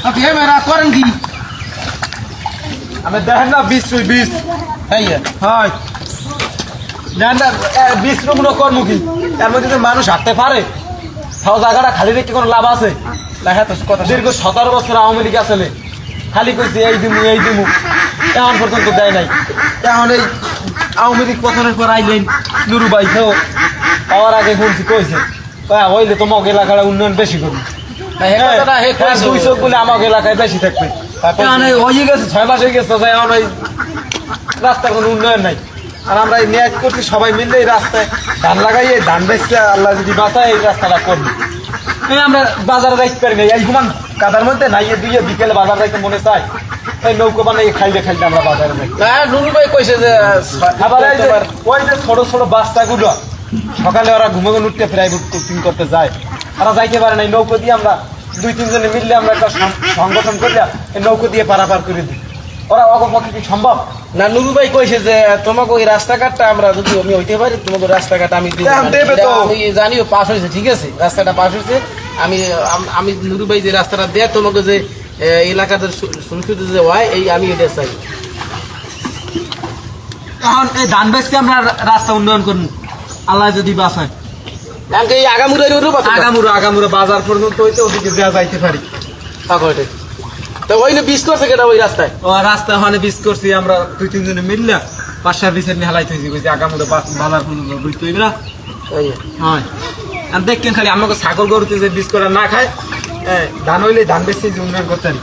আপনি মেরা করেন কি আমি দেখেন না 20 হ্যাঁ হয় না না 20 রুমনো কর্ম কি এর মধ্যে মানুষ হাঁটতে পারে তাও জায়গাটা খালি রেখে কোনো লাভ আছে দেখা তো কথা দীর্ঘ 17 বছর আওয়ামী লীগ আসলে খালি কইছে এই দিমু এখন পর্যন্ত দেয় নাই এখন এই আওয়ামী লীগ পতনের পর আইলেন নুরু ভাই তো পাওয়ার আগে শুনছি কইছে হইলে তোমাকে এলাকার উন্নয়ন বেশি করবে দুই চোখ বলে আমাকে এলাকায় বেশি থাকবে হয়ে গেছে 6 মাস হয়ে গেছে এখন ওই রাস্তার কোনো উন্নয়ন নাই আর আমরা এই ন্যায় করছি সবাই মিললে এই রাস্তায় ধান লাগাইয়ে ধান বেচতে আল্লাহ যদি বাঁচায় এই রাস্তাটা করবে আমরা বাজারে যাইতে পারি না এই ঘুমান কাদার মধ্যে নাইয়ে দুইয়ে বিকেলে বাজার যাইতে মনে চাই এই নৌকো বানাই খাইলে আমরা বাজারে যাই নুরু ভাই কইছে যে আবার ওই যে ছোট ছোট বাচ্চাগুলো সকালে ওরা ঘুমে উঠতে প্রাইভেট কোচিং করতে যায় ওরা যাইতে পারে না এই নৌকো দিয়ে আমরা 2-3 জনে মিললে আমরা একটা সংগঠন করলে এই নৌকো দিয়ে পারাপার করে দিই ওরা অপপক্ষে কি সম্ভব না নুরু ভাই কইছে যে তোমাকে ওই রাস্তাঘাটটা আমরা যদি আমি হইতে পারি তোমাকে রাস্তাঘাট আমি আমি জানিও পাস হয়েছে ঠিক আছে রাস্তাটা পাস হয়েছে আমি নুরু ভাই যে রাস্তাটা দেয় তোমাকে যে এলাকাতে সংস্কৃত যে হয় এই আমি এটা চাই এখন এই ধান বেচতে আমরা রাস্তা উন্নয়ন করুন আল্লাহ যদি বাঁচায় এই আগামুরা বাজার পর্যন্ত হইতে ওদিকে যা যাইতে পারি তো ওই না বিশ করছে কেটা ওই রাস্তায় ও রাস্তা ওখানে বিশ করছি আমরা 2-3 জনে মিললে 5-7 বিশের নিয়ে হালাইতে হয়েছি আগামুরা বাজার পর্যন্ত বুঝতে হইবে না হয় আর দেখেন খালি আমাকে ছাগল গরুতে যে বিষ করে না খায় ধান হইলে ধান বেশি উন্নয়ন করতেন